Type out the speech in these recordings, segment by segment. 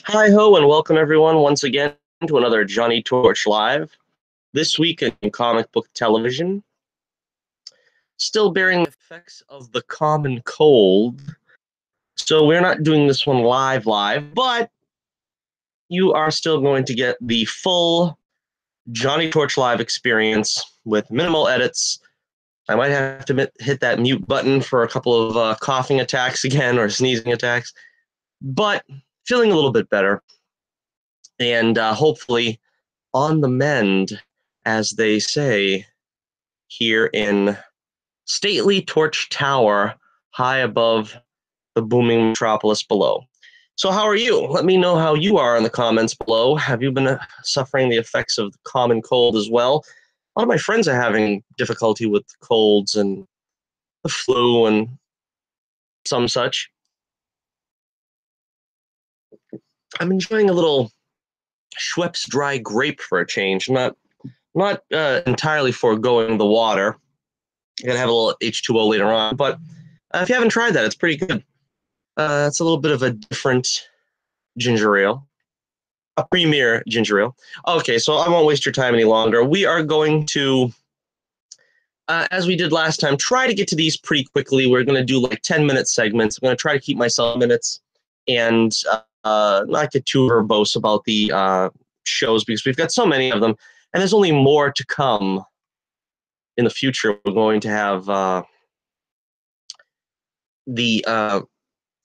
Hi ho, and welcome everyone once again to another Johnny Torch Live. This week in comic book television, still bearing the effects of the common cold. So we're not doing this one live, but you are still going to get the full Johnny Torch Live experience with minimal edits. I might have to hit that mute button for a couple of coughing attacks again or sneezing attacks, but feeling a little bit better. And hopefully on the mend, as they say, here in stately Torch Tower, high above the booming metropolis below. So, how are you? Let me know how you are in the comments below. Have you been suffering the effects of the common cold as well? A lot of my friends are having difficulty with colds and the flu and some such. I'm enjoying a little Schweppes dry grape for a change. Not entirely foregoing the water. I'm gonna have a little H2O later on, but if you haven't tried that, it's pretty good. It's a little bit of a different ginger ale, a premier ginger ale. Okay, so I won't waste your time any longer. We are going to, as we did last time, try to get to these pretty quickly. We're going to do like 10-minute segments. I'm going to try to keep myself minutes and not get too verbose about the shows because we've got so many of them, and there's only more to come in the future. We're going to have the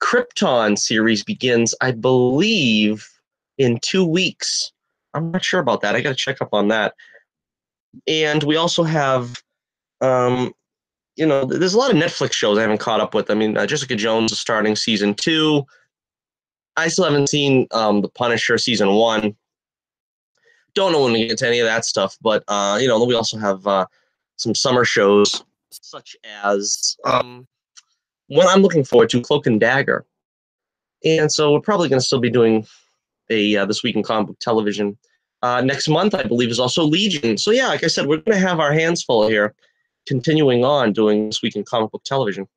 Krypton series begins, I believe, in 2 weeks. I'm not sure about that. I got to check up on that. And we also have, there's a lot of Netflix shows I haven't caught up with. I mean, Jessica Jones is starting season 2. I still haven't seen The Punisher season 1. Don't know when we get to any of that stuff, but we also have some summer shows such as one I'm looking forward to, Cloak and Dagger. And so we're probably going to still be doing a This Week in Comic Book Television. Next month, I believe, is also Legion. So yeah, like I said, we're going to have our hands full here, continuing on doing This Week in Comic Book Television.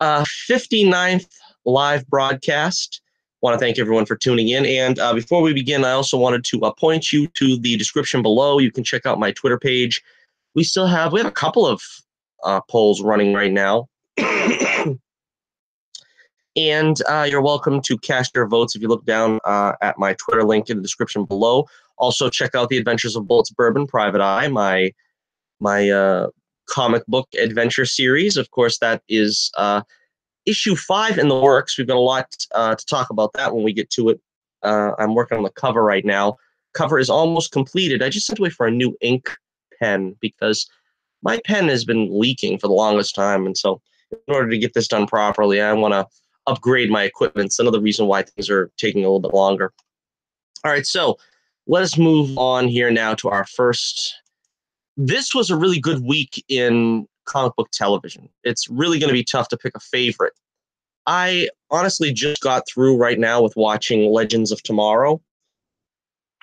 59th live broadcast. Want to thank everyone for tuning in. And before we begin, I also wanted to point you to the description below. You can check out my Twitter page. We have a couple of polls running right now. And you're welcome to cast your votes if you look down at my Twitter link in the description below. Also, check out The Adventures of Bullets Bourbon Private Eye, my comic book adventure series. Of course, that is issue 5 in the works. We've got a lot to talk about that when we get to it. I'm working on the cover right now. Cover is almost completed. I just sent away for a new ink pen because my pen has been leaking for the longest time. And so in order to get this done properly, I want to upgrade my equipment. It's another reason why things are taking a little bit longer. All right, so let us move on here now to our first. This was a really good week in comic book television. It's really going to be tough to pick a favorite. I honestly just got through right now with watching Legends of Tomorrow.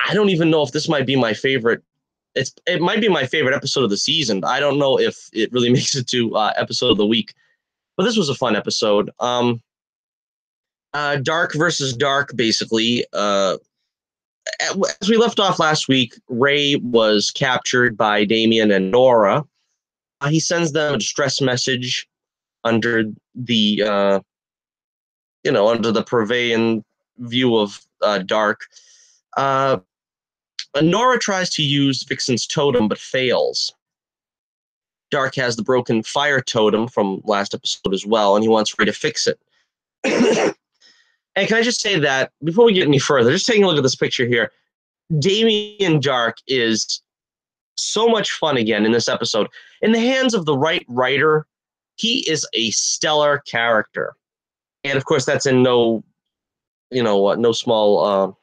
I don't even know if this might be my favorite. It might be my favorite episode of the season, but I don't know if it really makes it to episode of the week. But this was a fun episode. Darhk Vs Darhk, basically. As we left off last week, Ray was captured by Damian and Nora. He sends them a distress message under the, under the prevailing view of Darhk. Nora tries to use Vixen's totem, but fails. Darhk has the broken fire totem from last episode as well, and he wants Ray to fix it. And can I just say that, before we get any further, just taking a look at this picture here, Damien Darhk is so much fun again in this episode. In the hands of the right writer, he is a stellar character. And of course, that's in no small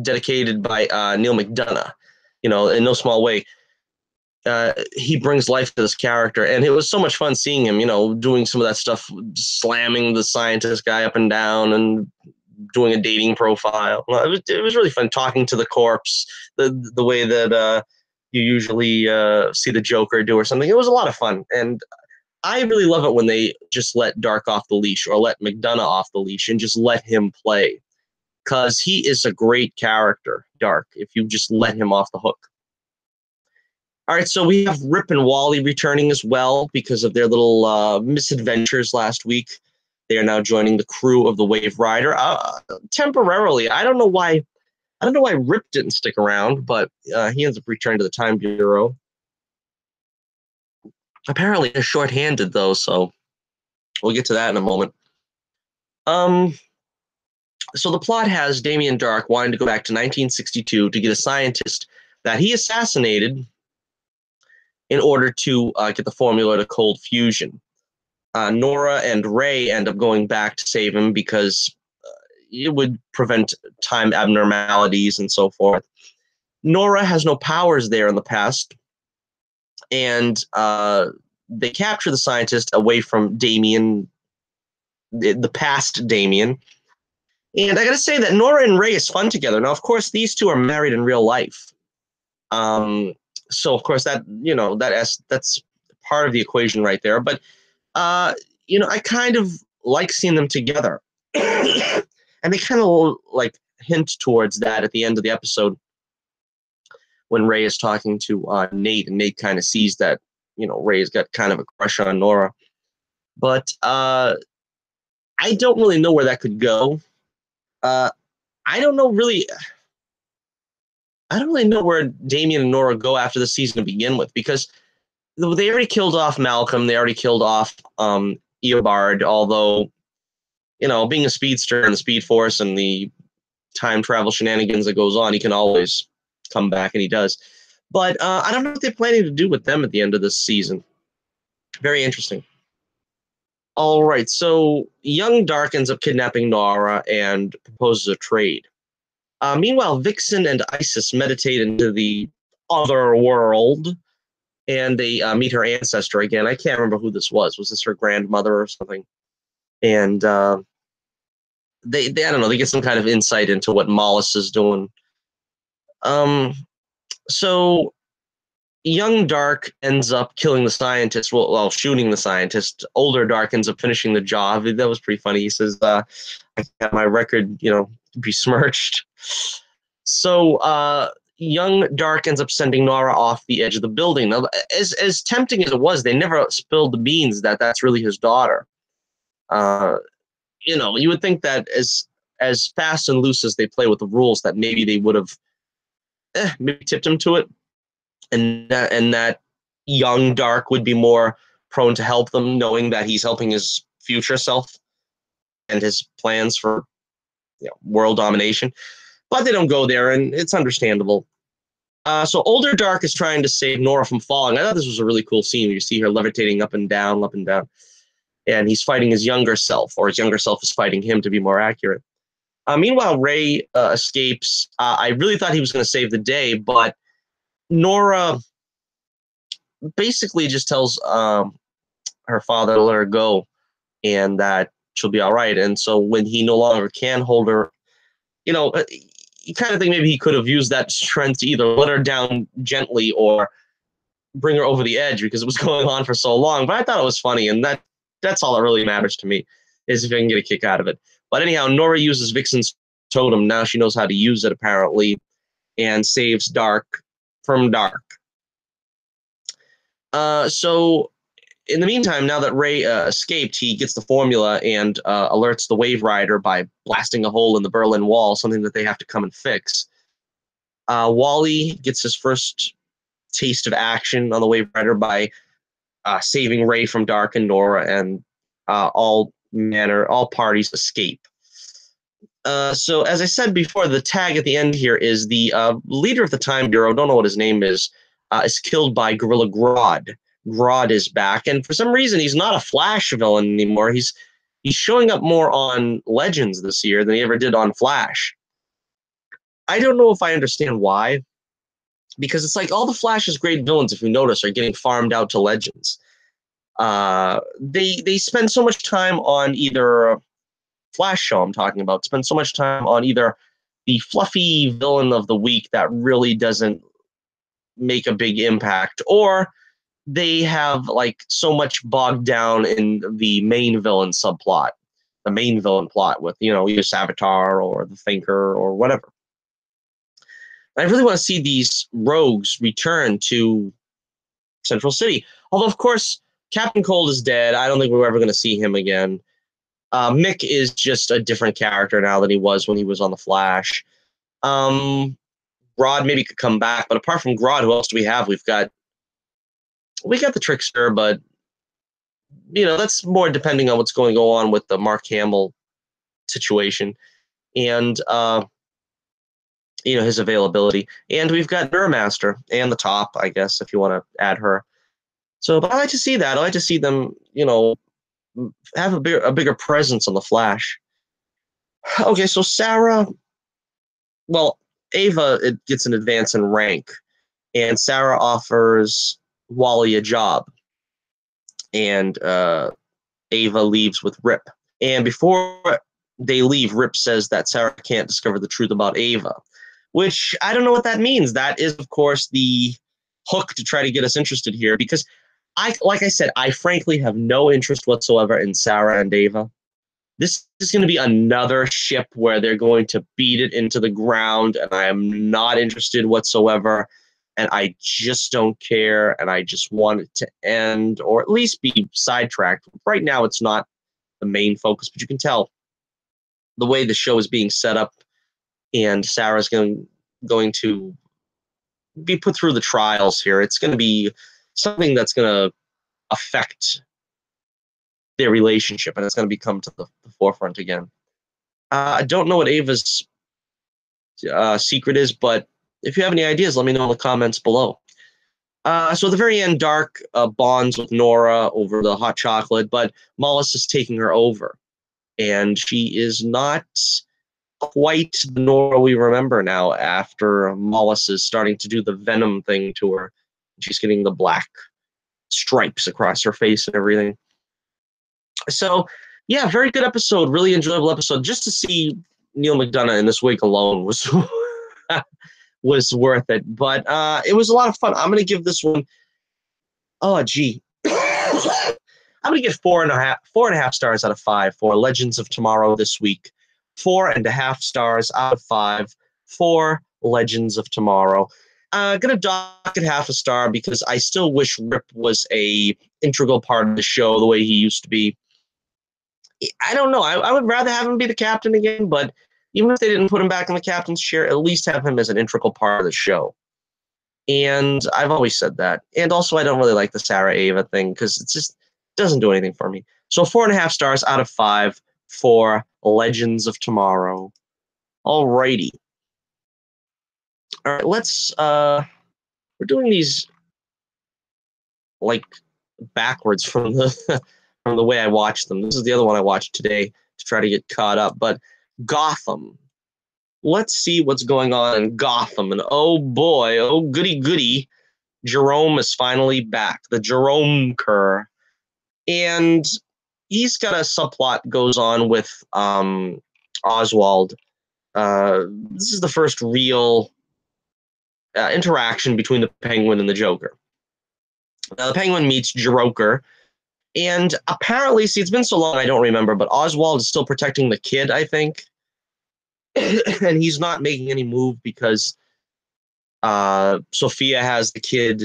dedicated by Neil McDonough, in no small way. He brings life to this character, and it was so much fun seeing him, doing some of that stuff, slamming the scientist guy up and down and doing a dating profile. It was really fun talking to the corpse, the way that you usually see the Joker do or something. It was a lot of fun, and I really love it when they just let Darhk off the leash or let McDonough off the leash and just let him play. Because he is a great character, Darhk, if you just let him off the hook. All right, so we have Rip and Wally returning as well because of their little misadventures last week. They are now joining the crew of the Wave Rider temporarily. I don't know why Rip didn't stick around, but he ends up returning to the Time Bureau. Apparently, they're short-handed though, so we'll get to that in a moment. So the plot has Damien Darhk wanting to go back to 1962 to get a scientist that he assassinated in order to get the formula to cold fusion. Nora and Ray end up going back to save him because it would prevent time abnormalities and so forth. Nora has no powers there in the past, and they capture the scientist away from Damien, the past Damien. And I gotta say that Nora and Ray is fun together. Now, of course, these two are married in real life. So of course that's part of the equation right there. But I kind of like seeing them together, and they kind of like hint towards that at the end of the episode when Ray is talking to Nate, and Nate kind of sees that Ray's got kind of a crush on Nora. But I don't really know where that could go. I don't really know where Damien and Nora go after the season to begin with, because they already killed off Malcolm. They already killed off Eobard, although, being a speedster in the Speed Force and the time travel shenanigans that goes on, he can always come back, and he does. But I don't know what they're planning to do with them at the end of this season. Very interesting. All right, so young Darhk ends up kidnapping Nora and proposes a trade. Meanwhile, Vixen and Isis meditate into the other world, and they meet her ancestor again. I can't remember who this was. Was this her grandmother or something? And they I don't know, they get some kind of insight into what Mollis is doing. So young Darhk ends up killing the scientist, well, shooting the scientist. Older Darhk ends up finishing the job. That was pretty funny. He says, I got my record, besmirched. So young Darhk ends up sending Nora off the edge of the building. Now, as tempting as it was, they never spilled the beans that that's really his daughter. You would think that as fast and loose as they play with the rules, that maybe they would have maybe tipped him to it, and that young Darhk would be more prone to help them, knowing that he's helping his future self and his plans for world domination. But they don't go there, and it's understandable. So older Darhk is trying to save Nora from falling. I thought this was a really cool scene where you see her levitating up and down, and he's fighting his younger self, or his younger self is fighting him, to be more accurate. Meanwhile, Ray escapes. I really thought he was going to save the day, but Nora basically just tells her father to let her go and that she'll be all right. And so when he no longer can hold her, you kind of think maybe he could have used that strength to either let her down gently or bring her over the edge, because it was going on for so long. But I thought it was funny, and that's all that really matters to me, is if I can get a kick out of it. But anyhow, Nora uses Vixen's totem. Now she knows how to use it, apparently, and saves Darhk from Darhk. So in the meantime, now that Ray escaped, he gets the formula and alerts the Wave Rider by blasting a hole in the Berlin Wall, something that they have to come and fix. Wally gets his first taste of action on the Wave Rider by saving Ray from Darhk and Nora, and all parties escape. So as I said before, the tag at the end here is the leader of the Time Bureau, don't know what his name is killed by Gorilla Grodd. Grodd is back, and for some reason he's not a Flash villain anymore. He's showing up more on Legends this year than he ever did on Flash. I don't know if I understand why, because it's like all the Flash's great villains, if you notice, are getting farmed out to Legends. They spend so much time on either Flash show I'm talking about, spend so much time on either the fluffy villain of the week that really doesn't make a big impact, or they have like so much bogged down in the main villain subplot, the main villain plot with, you know, either Savitar or the Thinker or whatever. I really want to see these rogues return to Central City. Although, of course, Captain Cold is dead. I don't think we're ever going to see him again. Mick is just a different character now than he was when he was on The Flash. Grodd maybe could come back, but apart from Grodd, who else do we have? We got the Trickster, but you know, that's more depending on what's going to go on with the Mark Hamill situation and you know, his availability. And we've got Neuromaster and the Top, I guess, if you want to add her. So, but I like to see that. I like to see them, you know, have a bigger presence on the Flash. Okay, so Sarah, well, Ava, it gets an advance in rank, and Sarah offers Wally a job, and Ava leaves with Rip. And before they leave, Rip says that Sarah can't discover the truth about Ava, which I don't know what that means. That is, of course, the hook to try to get us interested here, because like I said, I frankly have no interest whatsoever in Sarah and Ava. This is going to be another ship where they're going to beat it into the ground, and I am not interested whatsoever, and I just don't care, and I just want it to end, or at least be sidetracked. Right now, it's not the main focus, but you can tell the way the show is being set up, and Sarah's going to be put through the trials here. It's going to be something that's going to affect their relationship, and it's going to become to the forefront again. I don't know what Ava's secret is, but if you have any ideas, let me know in the comments below. So at the very end, Darhk bonds with Nora over the hot chocolate, but Mollis is taking her over, and she is not quite the Nora we remember now after Mollis is starting to do the Venom thing to her. She's getting the black stripes across her face and everything. So, yeah, very good episode. Really enjoyable episode. Just to see Neil McDonough in this wig alone was was worth it. But it was a lot of fun. I'm going to give this one, oh, gee. I'm going to give 4.5 stars out of 5 for Legends of Tomorrow this week. 4.5 stars out of 5 for Legends of Tomorrow. Gonna dock it half a star because I still wish Rip was a integral part of the show the way he used to be. I don't know. I would rather have him be the captain again, but even if they didn't put him back in the captain's chair, at least have him as an integral part of the show. And I've always said that. And also, I don't really like the Sarah Ava thing because it just doesn't do anything for me. So 4.5 stars out of 5 for Legends of Tomorrow. Alrighty. All right, let's we're doing these like backwards from the from the way I watched them. This is the other one I watched today to try to get caught up. But Gotham. Let's see what's going on in Gotham. And oh boy, oh goody goody, Jerome is finally back. The Jerome Kerr. And he's got a subplot goes on with Oswald. This is the first real interaction between the Penguin and the Joker. The Penguin meets Joker, and apparently, see, it's been so long I don't remember, but Oswald is still protecting the kid, I think. And he's not making any move because Sophia has the kid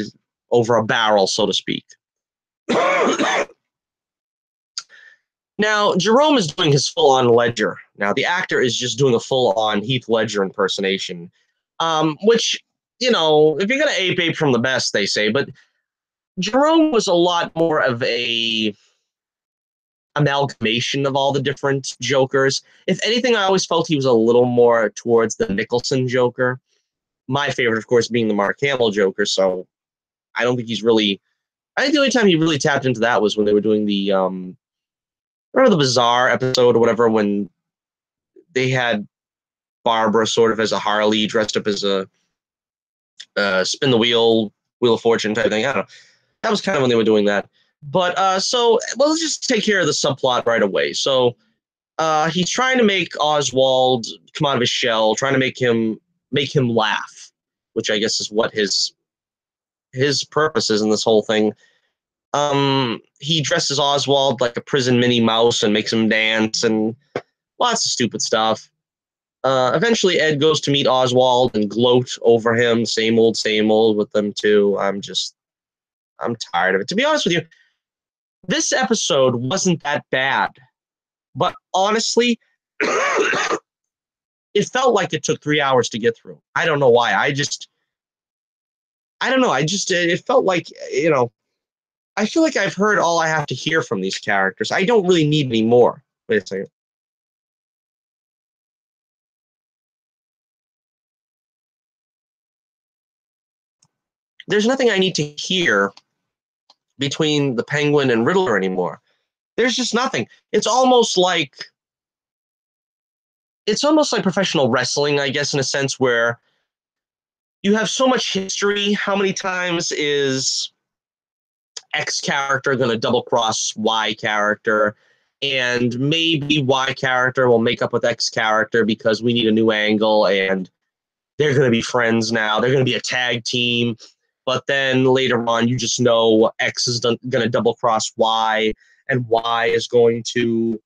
over a barrel, so to speak. Now, Jerome is doing his full-on Ledger. Now, the actor is just doing a full-on Heath Ledger impersonation, which, you know, if you're going to ape from the best, they say, but Jerome was a lot more of a amalgamation of all the different Jokers. If anything, I always felt he was a little more towards the Nicholson Joker. My favorite, of course, being the Mark Hamill Joker, so I don't think he's really... I think the only time he really tapped into that was when they were doing the... remember the Bizarre episode or whatever, when they had Barbara sort of as a Harley dressed up as a spin the wheel of fortune type thing. I don't know. That was kind of when they were doing that. But so let's just take care of the subplot right away. So he's trying to make Oswald come out of his shell, trying to make him laugh, which I guess is what his purpose is in this whole thing. He dresses Oswald like a prison Minnie Mouse and makes him dance and lots of stupid stuff. Eventually, Ed goes to meet Oswald and gloat over him. Same old with them too. I'm tired of it. To be honest with you, this episode wasn't that bad, but honestly, it felt like it took 3 hours to get through. I don't know why. I don't know. It felt like, I feel like I've heard all I have to hear from these characters. I don't really need any more. Wait a second. There's nothing I need to hear between the Penguin and Riddler anymore. There's just nothing. It's almost like professional wrestling, I guess, in a sense where you have so much history. How many times is X character going to double cross Y character? And maybe Y character will make up with X character because we need a new angle and they're going to be friends now. They're going to be a tag team. But then later on, you just know X is going to double cross Y and Y is going to,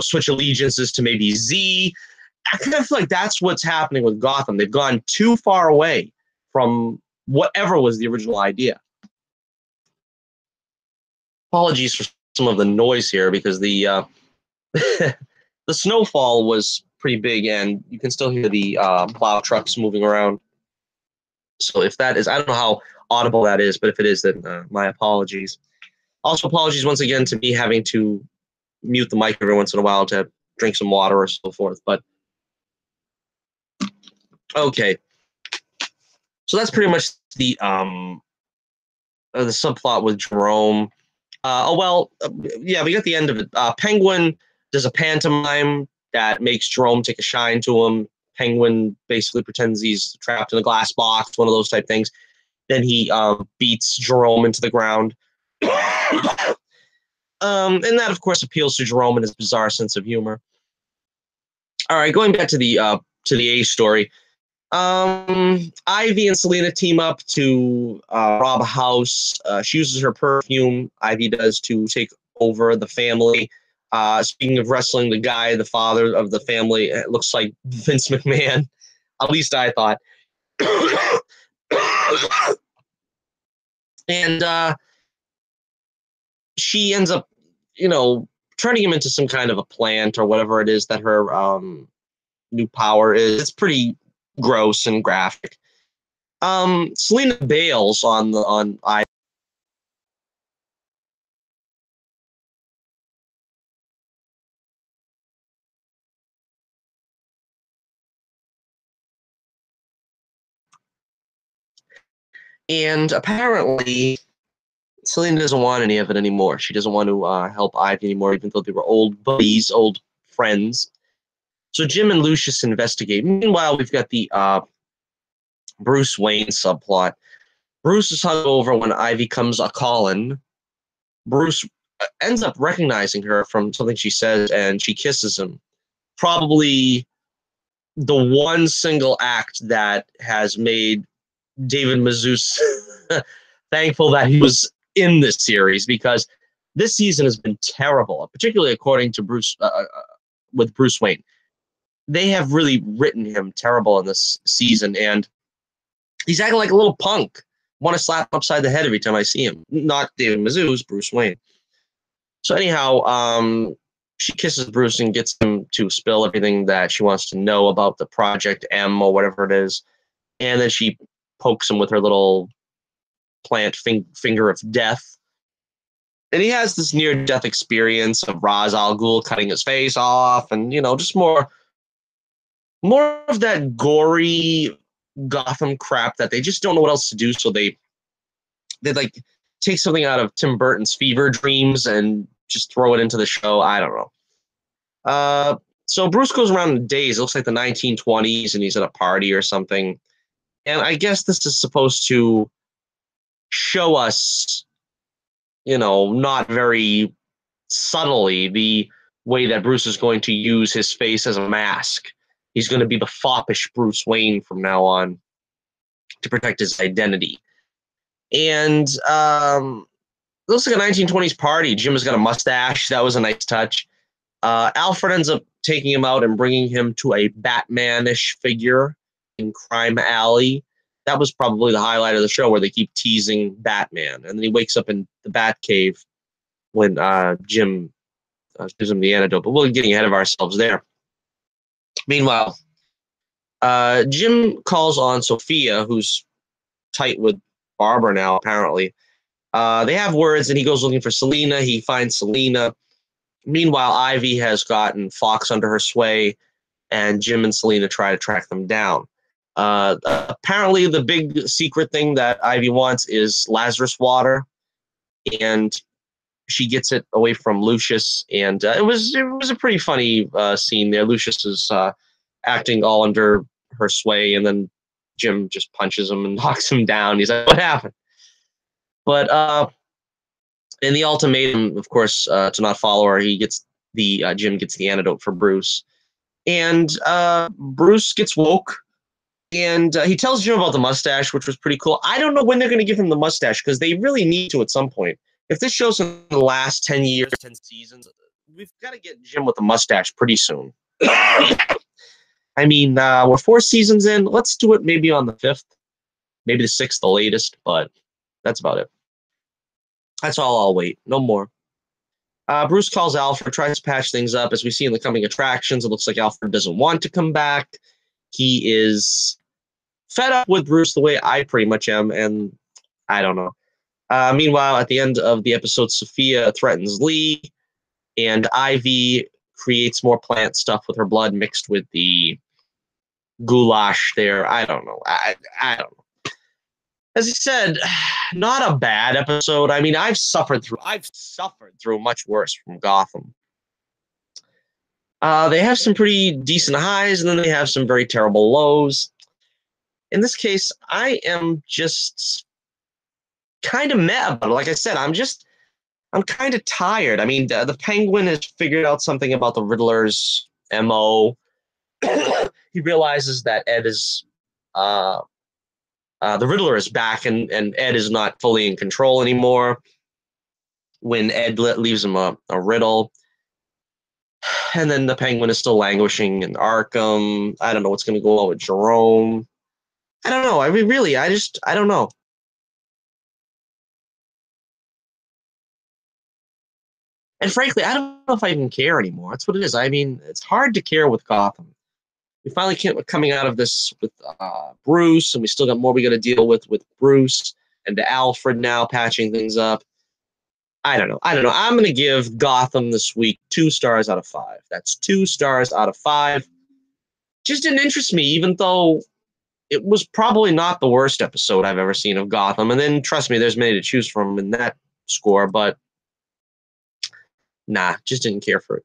switch allegiances to maybe Z. I kind of feel like that's what's happening with Gotham. They've gone too far away from whatever was the original idea. Apologies for some of the noise here because the the snowfall was pretty big and you can still hear the plow trucks moving around. So if that is, I don't know how audible that is, but if it is, then my apologies. Also, apologies once again to me having to mute the mic every once in a while to drink some water or so forth. But okay, so that's pretty much the subplot with Jerome. Yeah, we got the end of it. Penguin does a pantomime that makes Jerome take a shine to him. Penguin basically pretends he's trapped in a glass box, one of those type things. Then he beats Jerome into the ground. And that, of course, appeals to Jerome and his bizarre sense of humor. All right, going back to the A story. Ivy and Selena team up to rob a house. She uses her perfume, Ivy does, to take over the family. Speaking of wrestling, the father of the family, it looks like Vince McMahon. At least I thought. And she ends up, turning him into some kind of a plant or whatever it is that her new power is. It's pretty gross and graphic. Selena bails on I. And apparently, Selena doesn't want any of it anymore. She doesn't want to help Ivy anymore, even though they were old buddies, old friends. So Jim and Lucius investigate. Meanwhile, we've got the Bruce Wayne subplot. Bruce is hungover when Ivy comes a-calling. Bruce ends up recognizing her from something she says, and she kisses him. Probably the one single act that has made David Mazouz thankful that he was in this series, because this season has been terrible, particularly according to Bruce with Bruce Wayne. They have really written him terrible in this season, and he's acting like a little punk. Want to slap him upside the head every time I see him. Not David Mazouz, Bruce Wayne. So anyhow, she kisses Bruce and gets him to spill everything that she wants to know about the Project M or whatever it is. And then she pokes him with her little plant finger of death. And he has this near-death experience of Ra's al Ghul cutting his face off and, just more of that gory Gotham crap that they just don't know what else to do, so they like take something out of Tim Burton's Fever Dreams and just throw it into the show. I don't know. So Bruce goes around in a daze. It looks like the 1920s, and he's at a party or something. And I guess this is supposed to show us, not very subtly, the way that Bruce is going to use his face as a mask. He's going to be the foppish Bruce Wayne from now on to protect his identity. And looks like a 1920s party. Jim has got a mustache. That was a nice touch. Alfred ends up taking him out and bringing him to a Batman-ish figure in Crime Alley. That was probably the highlight of the show, where they keep teasing Batman. And then he wakes up in the Batcave when Jim gives him the antidote. But we're getting ahead of ourselves there. Meanwhile, Jim calls on Sophia, who's tight with Barbara now, apparently. They have words, and he goes looking for Selena. He finds Selena. Meanwhile, Ivy has gotten Fox under her sway, and Jim and Selena try to track them down. Apparently, the big secret thing that Ivy wants is Lazarus water, and she gets it away from Lucius. And it was a pretty funny scene there. Lucius is acting all under her sway, and then Jim just punches him and knocks him down. He's like, "What happened?" But in the ultimatum, of course, to not follow her, Jim gets the antidote for Bruce, and Bruce gets woke, and he tells Jim about the mustache, which was pretty cool. I don't know when they're going to give him the mustache, because they really need to at some point. If this show's in the last 10 years, 10 seasons, we've got to get Jim with the mustache pretty soon. I mean, we're 4 seasons in. Let's do it maybe on the 5th, maybe the 6th, the latest, but that's about it. That's all I'll wait. No more. Bruce calls Alfred, tries to patch things up. As we see in the coming attractions, it looks like Alfred doesn't want to come back. He is fed up with Bruce the way I pretty much am, and I don't know. Meanwhile, at the end of the episode, Sophia threatens Lee, and Ivy creates more plant stuff with her blood mixed with the goulash there. I don't know. I don't know. As I said, not a bad episode. I mean, I've suffered through much worse from Gotham. They have some pretty decent highs, and then they have some very terrible lows. In this case, I am just kind of mad about it. Like I said, I'm kind of tired. I mean, the Penguin has figured out something about the Riddler's MO. He realizes that Ed is the Riddler is back, and Ed is not fully in control anymore when Ed leaves him a riddle. And then the Penguin is still languishing in Arkham. I don't know what's going to go on with Jerome. I don't know. I mean, really, I don't know. And frankly, I don't know if I even care anymore. That's what it is. I mean, it's hard to care with Gotham. We finally coming out of this with Bruce, and we still got more we got to deal with Bruce and Alfred now patching things up. I don't know. I'm going to give Gotham this week 2 stars out of 5. That's 2 stars out of 5. Just didn't interest me, even though it was probably not the worst episode I've ever seen of Gotham. And then, trust me, there's many to choose from in that score, but nah, just didn't care for it.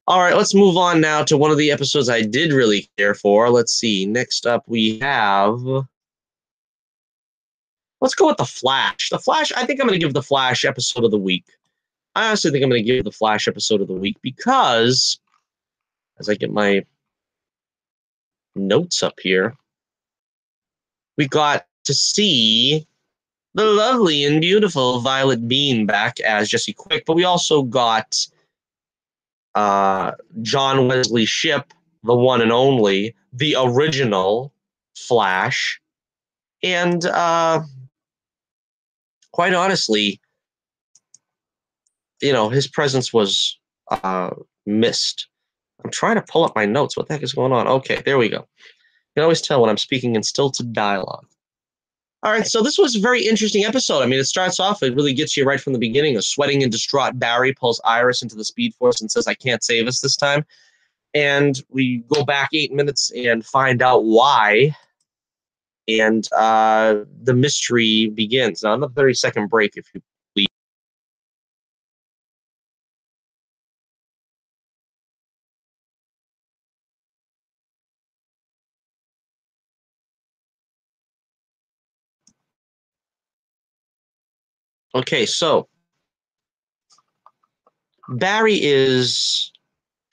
All right, let's move on now to one of the episodes I did really care for. Let's see. Next up, we have... Let's go with The Flash. The Flash, I think I'm going to give The Flash episode of the week. I honestly think I'm going to give The Flash episode of the week because, as I get my notes up here, we got to see the lovely and beautiful Violet Bean back as Jesse Quick, but we also got John Wesley Shipp, the one and only, the original Flash, and quite honestly, you know, his presence was missed. I'm trying to pull up my notes. What the heck is going on? Okay, there we go. You can always tell when I'm speaking in stilted dialogue. All right, so this was a very interesting episode. I mean, it starts off, it really gets you right from the beginning. A sweating and distraught Barry pulls Iris into the Speed Force and says, "I can't save us this time." And we go back 8 minutes and find out why. And the mystery begins. Now, on the 30-second break, if you please. Okay, so Barry is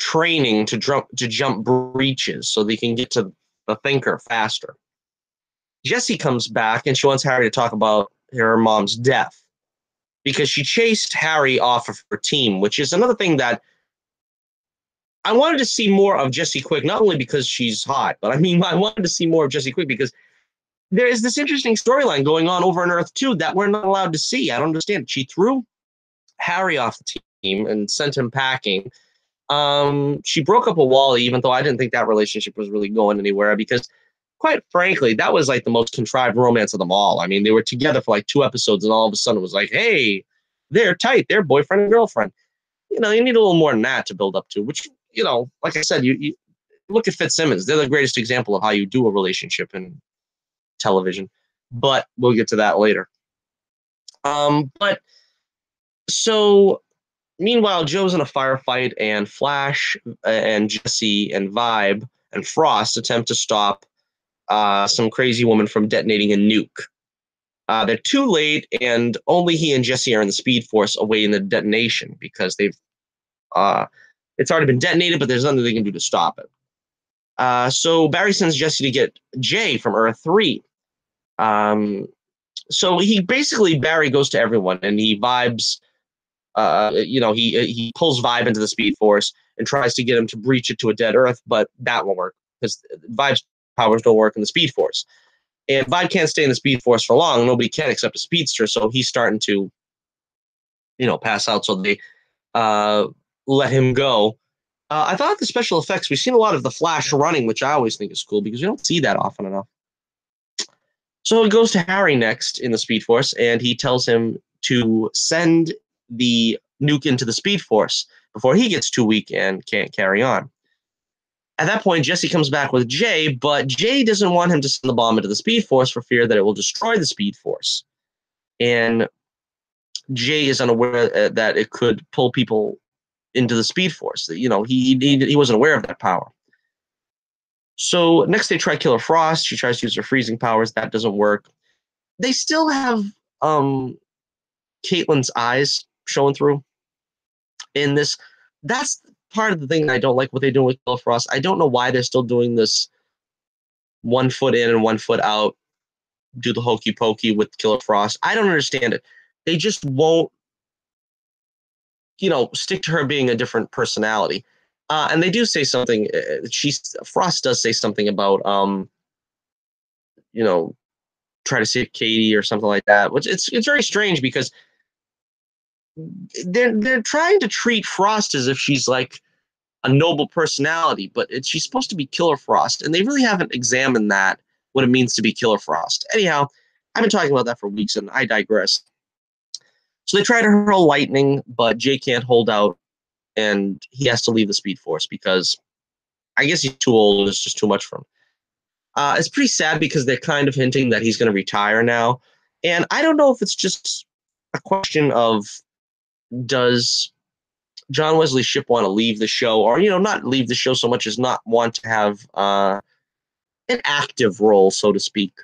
training to jump breaches so they can get to the Thinker faster. Jessie comes back and she wants Harry to talk about her mom's death. because she chased Harry off of her team, which is another thing that I wanted to see more of Jesse Quick, not only because she's hot, but I mean, I wanted to see more of Jesse Quick because there is this interesting storyline going on over on Earth 2 that we're not allowed to see. I don't understand. She threw Harry off the team and sent him packing. She broke up with Wally, even though I didn't think that relationship was really going anywhere because, quite frankly, that was like the most contrived romance of them all. I mean, they were together for like 2 episodes, and all of a sudden it was like, hey, they're tight. They're boyfriend and girlfriend. You know, you need a little more than that to build up to, which, you know, like I said, you look at Fitzsimmons. They're the greatest example of how you do a relationship in television, but we'll get to that later. But so meanwhile, Joe's in a firefight, and Flash and Jesse and Vibe and Frost attempt to stop some crazy woman from detonating a nuke. They're too late, and only he and Jesse are in the Speed Force awaiting the detonation because they've it's already been detonated, but there's nothing they can do to stop it. So Barry sends Jesse to get Jay from Earth 3. So Barry goes to everyone, and he vibes. He pulls Vibe into the Speed Force and tries to get him to breach it to a dead Earth, but that won't work because Vibe's powers don't work in the Speed Force. And Vibe can't stay in the Speed Force for long. Nobody can except a speedster, so he's starting to, pass out. So they let him go. I thought the special effects, we've seen a lot of the Flash running, which I always think is cool because we don't see that often enough. So he goes to Harry next in the Speed Force, and he tells him to send the nuke into the Speed Force before he gets too weak and can't carry on. At that point, Jesse comes back with Jay, but Jay doesn't want him to send the bomb into the Speed Force for fear that it will destroy the Speed Force. And Jay is unaware that it could pull people into the Speed Force. He wasn't aware of that power. So next they try Killer Frost. She tries to use her freezing powers. That doesn't work. They still have Caitlyn's eyes showing through in this. That's part of the thing I don't like what they do with Killer Frost. I don't know why they're still doing this 1 foot in and 1 foot out, do the hokey pokey with Killer Frost. I don't understand it. They just won't, stick to her being a different personality. And they do say something. Frost does say something about, try to save Katie or something like that, which it's very strange because they're trying to treat Frost as if she's like a noble personality, but she's supposed to be Killer Frost, and they really haven't examined that, what it means to be Killer Frost. Anyhow, I've been talking about that for weeks, and I digress. So they try to hurl lightning, but Jay can't hold out, and he has to leave the Speed Force because I guess he's too old and it's just too much for him. It's pretty sad because they're kind of hinting that he's going to retire now, and I don't know if it's just a question of does John Wesley Shipp want to leave the show, or not leave the show so much as not want to have an active role, so to speak.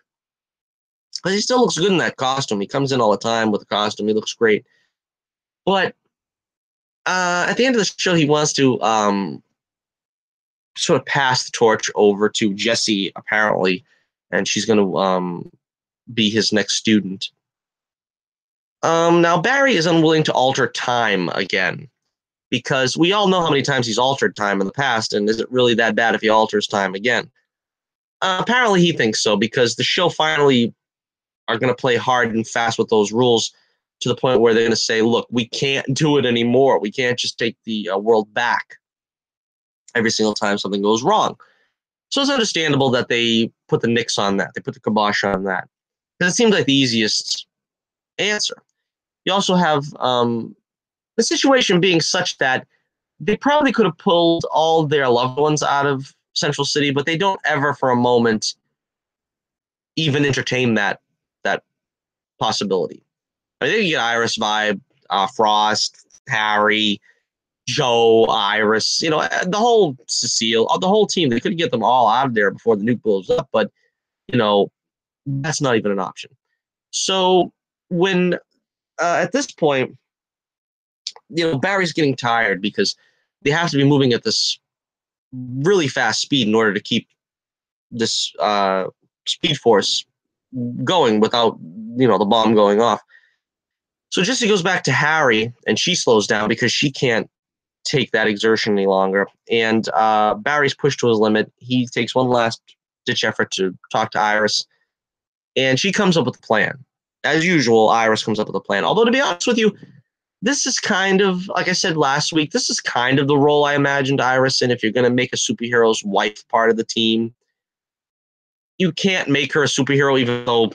But he still looks good in that costume. He comes in all the time with the costume. He looks great. But at the end of the show, he wants to sort of pass the torch over to Jessie, apparently, and she's going to be his next student. Now, Barry is unwilling to alter time again, because we all know how many times he's altered time in the past, and is it really that bad if he alters time again? Apparently he thinks so, because the show finally are going to play hard and fast with those rules to the point where they're going to say, look, we can't do it anymore. We can't just take the world back every single time something goes wrong. So it's understandable that they put the nix on that. They put the kibosh on that. Because it seems like the easiest answer. You also have the situation being such that they probably could have pulled all their loved ones out of Central City, but they don't ever for a moment even entertain that possibility. I mean, they can get Iris, Vibe, Frost, Harry, Joe, Iris, the whole Cecile, the whole team. They could get them all out of there before the nuke blows up, but that's not even an option. So when at this point, Barry's getting tired because they have to be moving at this really fast speed in order to keep this Speed Force going without the bomb going off. So Jessie goes back to Harry, and she slows down because she can't take that exertion any longer. And Barry's pushed to his limit. He takes one last ditch effort to talk to Iris, and she comes up with a plan. As usual, Iris comes up with a plan. Although, to be honest with you, this is kind of, like I said last week, this is kind of the role I imagined Iris in. If you're going to make a superhero's wife part of the team, you can't make her a superhero, even though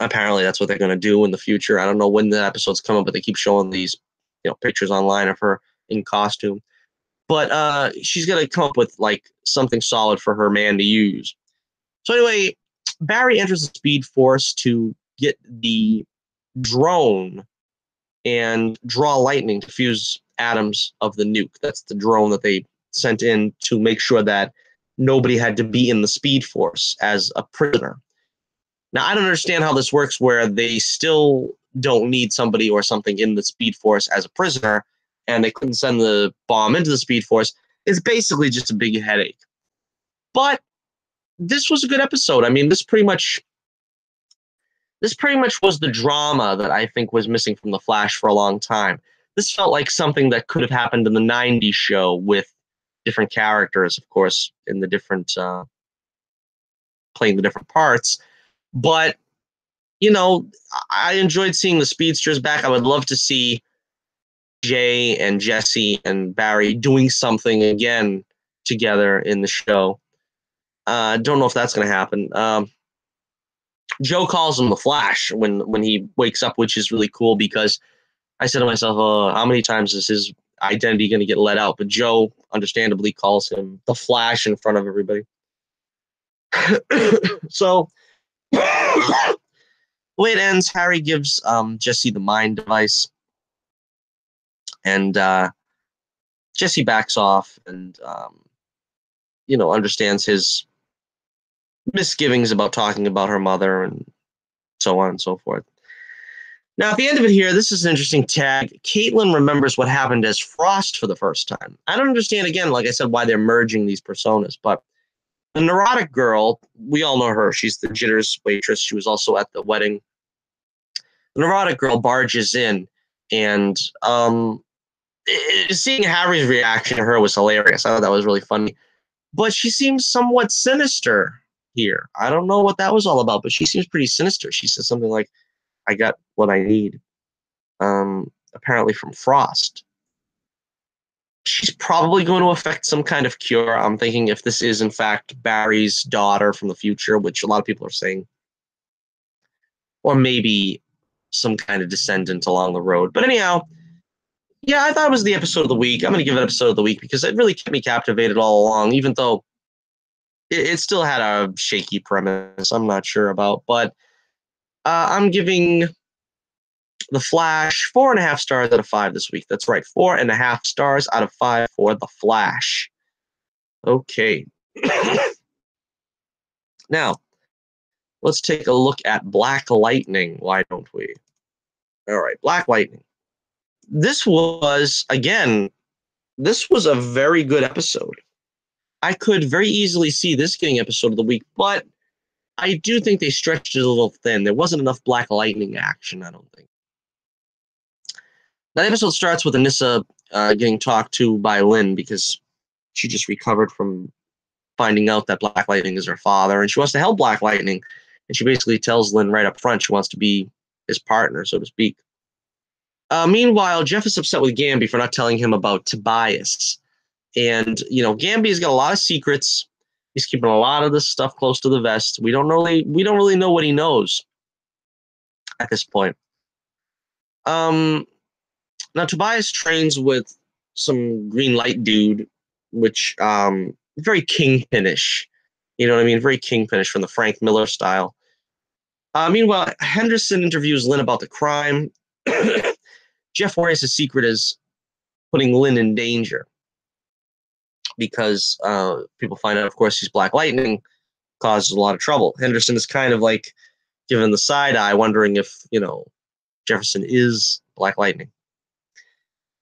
apparently that's what they're going to do in the future. I don't know when the episodes come up, but they keep showing these, pictures online of her in costume. But she's going to come up with like something solid for her man to use. So anyway, Barry enters the Speed Force to get the drone and draw lightning to fuse atoms of the nuke. That's the drone that they sent in to make sure that nobody had to be in the Speed Force as a prisoner. Now, I don't understand how this works where they still don't need somebody or something in the Speed Force as a prisoner, and they couldn't send the bomb into the Speed Force. It's basically just a big headache. But this was a good episode. I mean, this pretty much was the drama that I think was missing from The Flash for a long time. This felt like something that could have happened in the 90s show with different characters, of course, in the different playing the different parts. But, I enjoyed seeing the speedsters back. I would love to see Jay and Jesse and Barry doing something again together in the show. Don't know if that's going to happen. Joe calls him the Flash when he wakes up, which is really cool because I said to myself, how many times is his identity going to get let out? But Joe understandably calls him the Flash in front of everybody. So the way it ends, Harry gives Jesse the mind device, and Jesse backs off and understands his misgivings about talking about her mother and so on and so forth. Now, at the end of it here, this is an interesting tag. Caitlin remembers what happened as Frost for the first time. I don't understand, again, like I said, why they're merging these personas, but the neurotic girl, we all know her. She's the Jitters waitress. She was also at the wedding. The neurotic girl barges in, and seeing Harry's reaction to her was hilarious. I thought that was really funny. But she seems somewhat sinister here. I don't know what that was all about, but she seems pretty sinister. She says something like, I got what I need, apparently from Frost. She's probably going to affect some kind of cure. I'm thinking if this is, in fact, Barry's daughter from the future, which a lot of people are saying, or maybe some kind of descendant along the road. But anyhow, yeah, I thought it was the episode of the week. I'm going to give it episode of the week because it really kept me captivated all along, even though it still had a shaky premise I'm not sure about. But I'm giving The Flash 4.5 stars out of 5 this week. That's right, 4.5 stars out of 5 for The Flash. Okay. Now, let's take a look at Black Lightning. Why don't we? All right, Black Lightning. This was a very good episode. I could very easily see this getting episode of the week, but I do think they stretched it a little thin. There wasn't enough Black Lightning action, I don't think. That episode starts with Anissa getting talked to by Lynn because she just recovered from finding out that Black Lightning is her father, and she wants to help Black Lightning. And she basically tells Lynn right up front she wants to be his partner, so to speak. Meanwhile, Jeff is upset with Gambi for not telling him about Tobias. And, Gambi's got a lot of secrets. He's keeping a lot of this stuff close to the vest. We don't really know what he knows at this point. Now, Tobias trains with some green light dude, which very Kingpin-ish. You know what I mean? Very Kingpin-ish from the Frank Miller style. Meanwhile, Henderson interviews Lynn about the crime. Jeff worries his secret is putting Lynn in danger because people find out, of course, she's Black Lightning, causes a lot of trouble. Henderson is kind of like giving the side eye, wondering if, Jefferson is Black Lightning.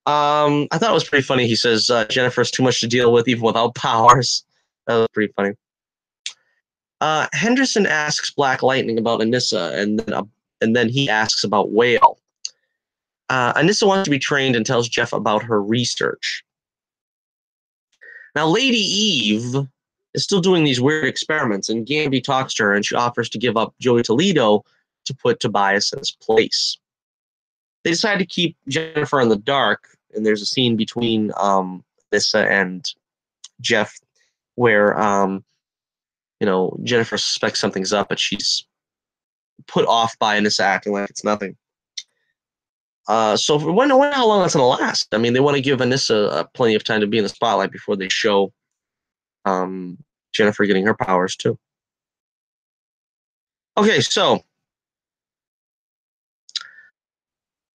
I thought it was pretty funny. He says Jennifer's too much to deal with even without powers. That was pretty funny. Henderson asks Black Lightning about Anissa, and then he asks about Whale. Anissa wants to be trained and tells Jeff about her research. Now, Lady Eve is still doing these weird experiments, and Gambi talks to her, and she offers to give up Joey Toledo to put Tobias in his place. They decide to keep Jennifer in the dark, and there's a scene between Anissa and Jeff where Jennifer suspects something's up, but she's put off by Anissa acting like it's nothing. So we wonder how long that's going to last. I mean, they want to give Anissa plenty of time to be in the spotlight before they show Jennifer getting her powers too. Okay, so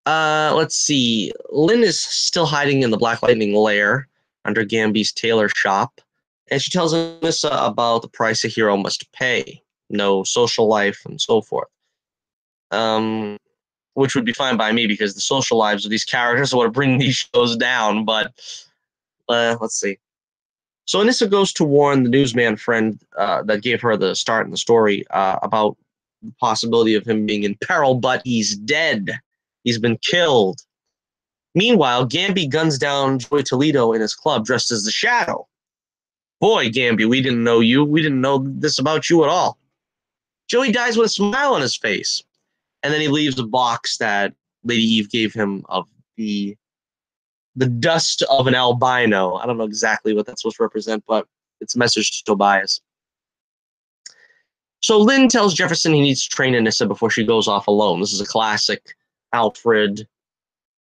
let's see. Lynn is still hiding in the Black Lightning lair under Gambi's tailor shop, and she tells Anissa about the price a hero must pay. No social life and so forth. Which would be fine by me because the social lives of these characters are what bring these shows down, but let's see. So Anissa goes to warn the newsman friend that gave her the start in the story about the possibility of him being in peril, but he's dead. He's been killed. Meanwhile, Gambi guns down Joey Toledo in his club dressed as the Shadow. Boy, Gambi, we didn't know you. We didn't know this about you at all. Joey dies with a smile on his face. And then he leaves a box that Lady Eve gave him of the dust of an albino. I don't know exactly what that's supposed to represent, but it's a message to Tobias. So Lynn tells Jefferson he needs to train Anissa before she goes off alone. This is a classic Alfred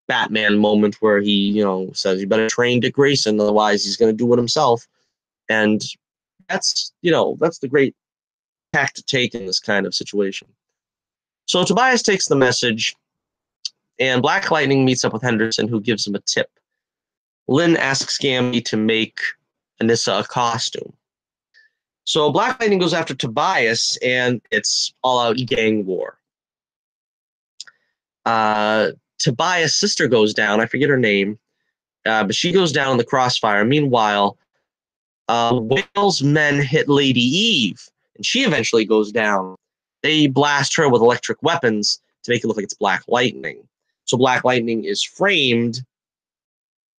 Batman moment where he, says, you better train Dick Grayson, otherwise he's going to do it himself. And that's the great tack to take in this kind of situation. So Tobias takes the message, and Black Lightning meets up with Henderson, who gives him a tip. Lynn asks Gambi to make Anissa a costume. So Black Lightning goes after Tobias, and it's all-out gang war. Tobias' sister goes down. I forget her name, but she goes down in the crossfire. Meanwhile, Whale's men hit Lady Eve, and she eventually goes down. They blast her with electric weapons to make it look like it's Black Lightning. So Black Lightning is framed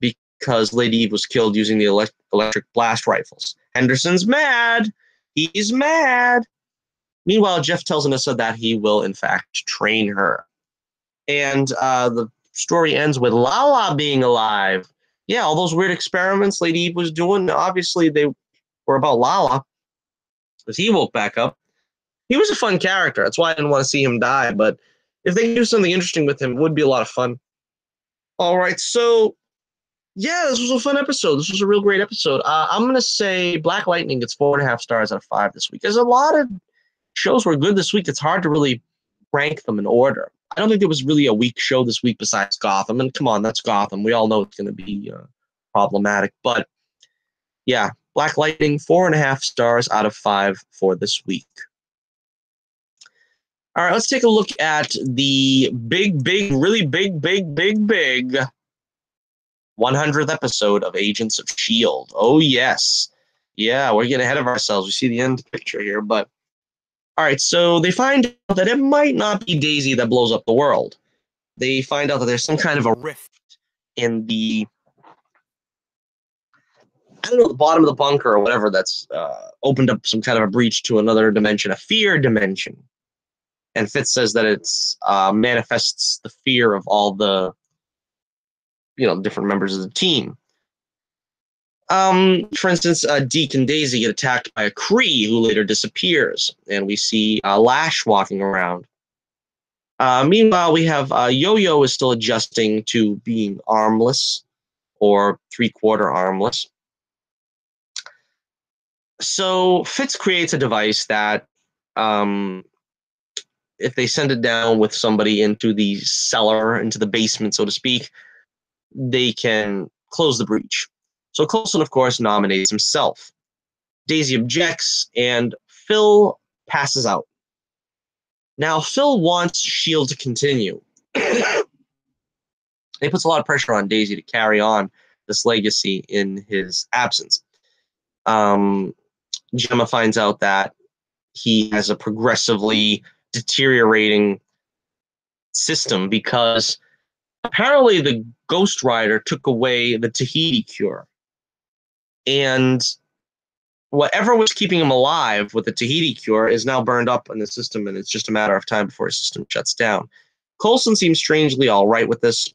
because Lady Eve was killed using the electric blast rifles. Henderson's mad. He's mad. Meanwhile, Jeff tells Anissa that he will, in fact, train her. And the story ends with Lala being alive. Yeah, all those weird experiments Lady Eve was doing, obviously they were about Lala, because he woke back up. He was a fun character. That's why I didn't want to see him die. But if they do something interesting with him, it would be a lot of fun. All right. So, yeah, this was a fun episode. This was a real great episode. I'm going to say Black Lightning gets 4.5 stars out of 5 this week. There's a lot of shows were good this week. It's hard to really rank them in order. I don't think there was really a weak show this week besides Gotham. And come on, that's Gotham. We all know it's going to be problematic. But, yeah, Black Lightning, 4.5 stars out of 5 for this week. All right, let's take a look at the really big 100th episode of Agents of S.H.I.E.L.D. Oh, yes. Yeah, we're getting ahead of ourselves. We see the end picture here, but all right, so they find out that it might not be Daisy that blows up the world. They find out that there's some kind of a rift in the, the bottom of the bunker or whatever that's opened up some kind of a breach to another dimension, a fear dimension. And Fitz says that it's manifests the fear of all the, different members of the team. For instance, Deke and Daisy get attacked by a Kree who later disappears, and we see Lash walking around. Meanwhile, we have Yo-Yo is still adjusting to being armless or three-quarter armless. So Fitz creates a device that if they send it down with somebody into the cellar, into the basement, so to speak, they can close the breach. So Coulson, of course, nominates himself. Daisy objects, and Phil passes out. Now, Phil wants S.H.I.E.L.D. to continue. It puts a lot of pressure on Daisy to carry on this legacy in his absence. Gemma finds out that he has a progressively deteriorating system because apparently the Ghost Rider took away the Tahiti cure. And whatever was keeping him alive with the Tahiti cure is now burned up in the system, and it's just a matter of time before his system shuts down. Coulson seems strangely all right with this.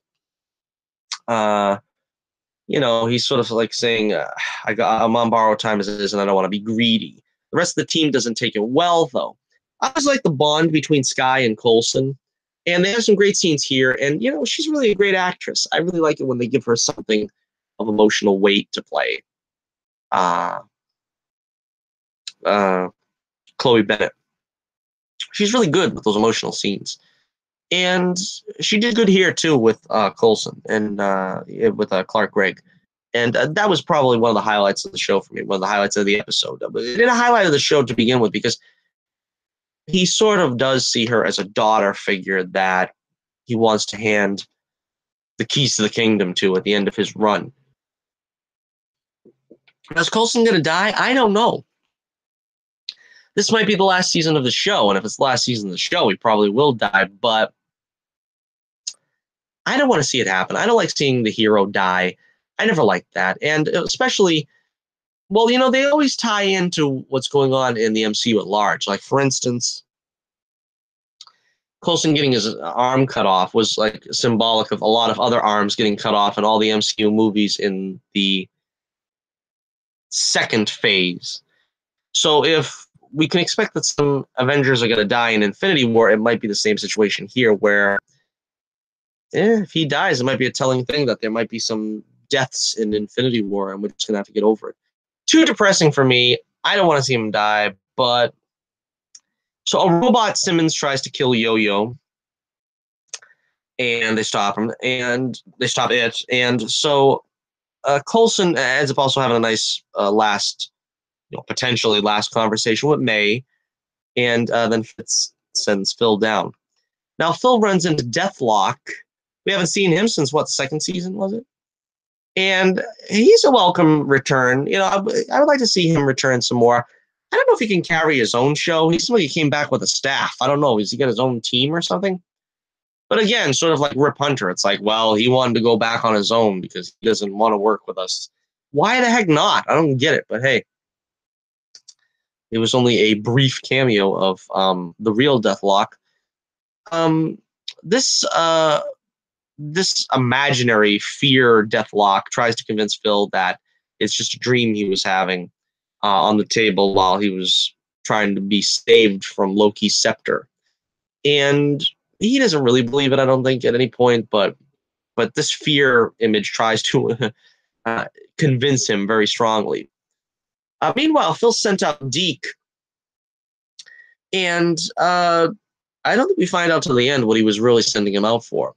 He's sort of like saying, I'm on borrowed time as it is, and I don't want to be greedy. The rest of the team doesn't take it well, though. I always like the bond between Skye and Coulson, and they have some great scenes here. And, she's really a great actress. I really like it when they give her something of emotional weight to play. Chloe Bennett. She's really good with those emotional scenes. And she did good here, too, with Coulson and with Clark Gregg. And that was probably one of the highlights of the show for me, one of the highlights of the episode. It did a highlight of the show to begin with because he sort of does see her as a daughter figure that he wants to hand the keys to the kingdom to at the end of his run. Is Coulson going to die? I don't know. This might be the last season of the show, and if it's the last season of the show, he probably will die, but I don't want to see it happen. I don't like seeing the hero die. I never liked that, and especially, well, they always tie into what's going on in the MCU at large. Like, for instance, Coulson getting his arm cut off was like symbolic of a lot of other arms getting cut off in all the MCU movies in the second phase. So if we can expect that some Avengers are going to die in Infinity War, it might be the same situation here where if he dies, it might be a telling thing that there might be some deaths in Infinity War, and we're just going to have to get over it. Too depressing for me. I don't want to see him die, but so a robot Simmons tries to kill Yo-Yo, and they stop him, and they stop it, and so Coulson ends up also having a nice potentially last conversation with May, and then Fitz sends Phil down. Now Phil runs into Deathlock. We haven't seen him since second season was it? And he's a welcome return. I would like to see him return some more. I don't know if he can carry his own show. He seemed like he came back with a staff. I don't know. Has he got his own team or something? But again, sort of like Rip Hunter. It's like, well, he wanted to go back on his own because he doesn't want to work with us. Why the heck not? I don't get it. But hey, it was only a brief cameo of the real Deathlock. This imaginary fear Deathlock tries to convince Phil that it's just a dream he was having on the table while he was trying to be saved from Loki's scepter. And he doesn't really believe it, I don't think, at any point, but this fear image tries to convince him very strongly. Meanwhile, Phil sent out Deke, and I don't think we find out till the end what he was really sending him out for.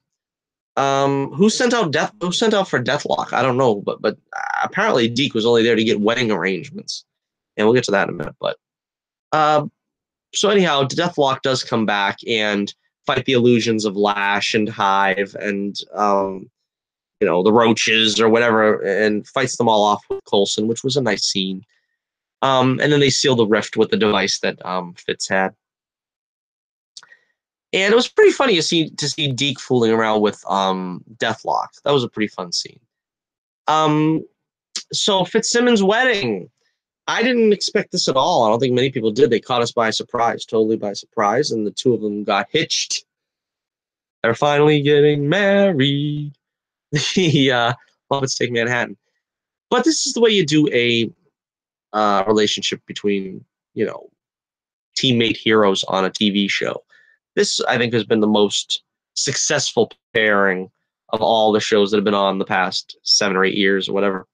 Who sent out for Deathlock? I don't know, but apparently Deke was only there to get wedding arrangements, and we'll get to that in a minute. But so anyhow, Deathlock does come back and fight the illusions of Lash and Hive and the roaches or whatever, and fights them all off with Coulson, which was a nice scene. And then they seal the rift with the device that Fitz had. And it was pretty funny to see Deke fooling around with Deathlock. That was a pretty fun scene. So Fitzsimmons' wedding. I didn't expect this at all. I don't think many people did. They caught us by surprise, totally by surprise, and the two of them got hitched. They're finally getting married. The Muppets Take Manhattan. But this is the way you do a relationship between, teammate heroes on a TV show. This, I think, has been the most successful pairing of all the shows that have been on the past 7 or 8 years or whatever.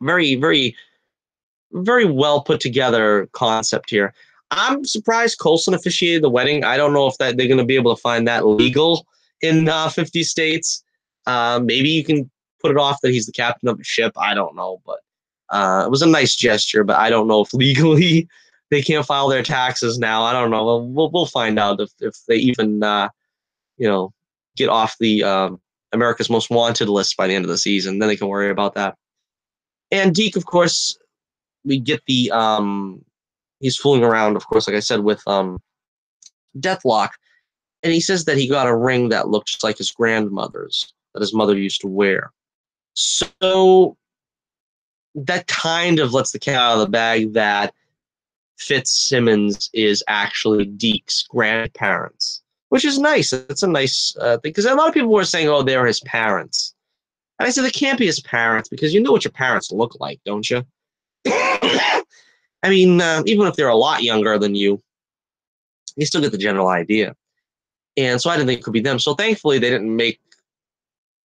Very, very, very well put together concept here. I'm surprised Coulson officiated the wedding. I don't know if they're going to be able to find that legal in 50 states. Maybe you can put it off that he's the captain of a ship. I don't know, but it was a nice gesture. But I don't know if legally they can't file their taxes now. I don't know. We'll find out if they even get off the America's Most Wanted list by the end of the season. Then they can worry about that. And Deke, of course, we get the he's fooling around, of course, like I said, with Deathlock. And he says that he got a ring that looked just like his grandmother's, that his mother used to wear. So that kind of lets the cat out of the bag that Fitzsimmons is actually Deke's grandparents, which is nice. It's a nice thing, because a lot of people were saying, oh, they're his parents. And I said, they can't be his parents, because you know what your parents look like, don't you? I mean, even if they're a lot younger than you still get the general idea. And so I didn't think it could be them. So thankfully, they didn't make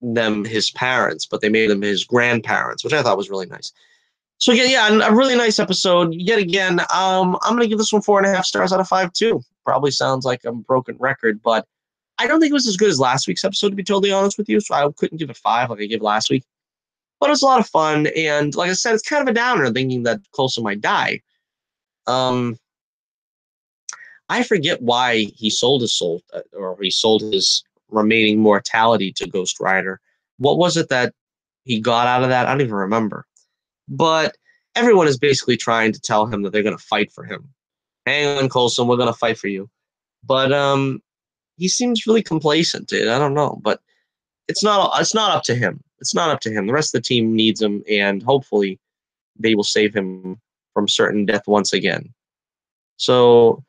them his parents, but they made them his grandparents, which I thought was really nice. So yeah, a really nice episode. Yet again, I'm gonna give this one 4.5 stars out of 5 too. Probably sounds like a broken record, but I don't think it was as good as last week's episode, to be totally honest with you. So I couldn't give it 5 like I gave last week. But it was a lot of fun, and like I said, it's kind of a downer thinking that Coulson might die. I forget why he sold his soul, or he sold his remaining mortality to Ghost Rider. What was it that he got out of that? I don't even remember. But everyone is basically trying to tell him that they're going to fight for him. Hang on, Coulson, we're going to fight for you. But he seems really complacent. I don't know, but it's not up to him. It's not up to him. The rest of the team needs him, and hopefully they will save him from certain death once again. So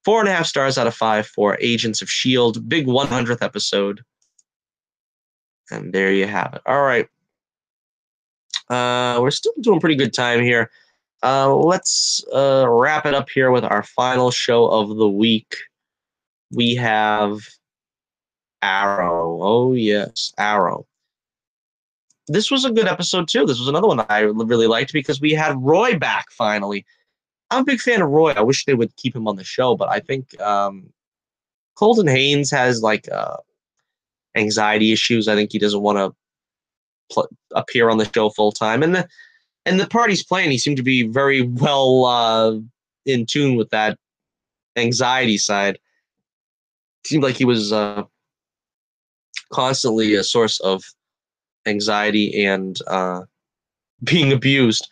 4.5 stars out of 5 for Agents of S.H.I.E.L.D. Big 100th episode. And there you have it. All right. We're still doing pretty good time here. Let's wrap it up here with our final show of the week. We have Arrow. Oh, yes, Arrow. This was a good episode, too. This was another one that I really liked because we had Roy back, finally. I'm a big fan of Roy. I wish they would keep him on the show, but I think Colton Haynes has, like, anxiety issues. I think he doesn't want to appear on the show full-time. And the part he's playing, he seemed to be very well in tune with that anxiety side. It seemed like he was constantly a source of anxiety and being abused.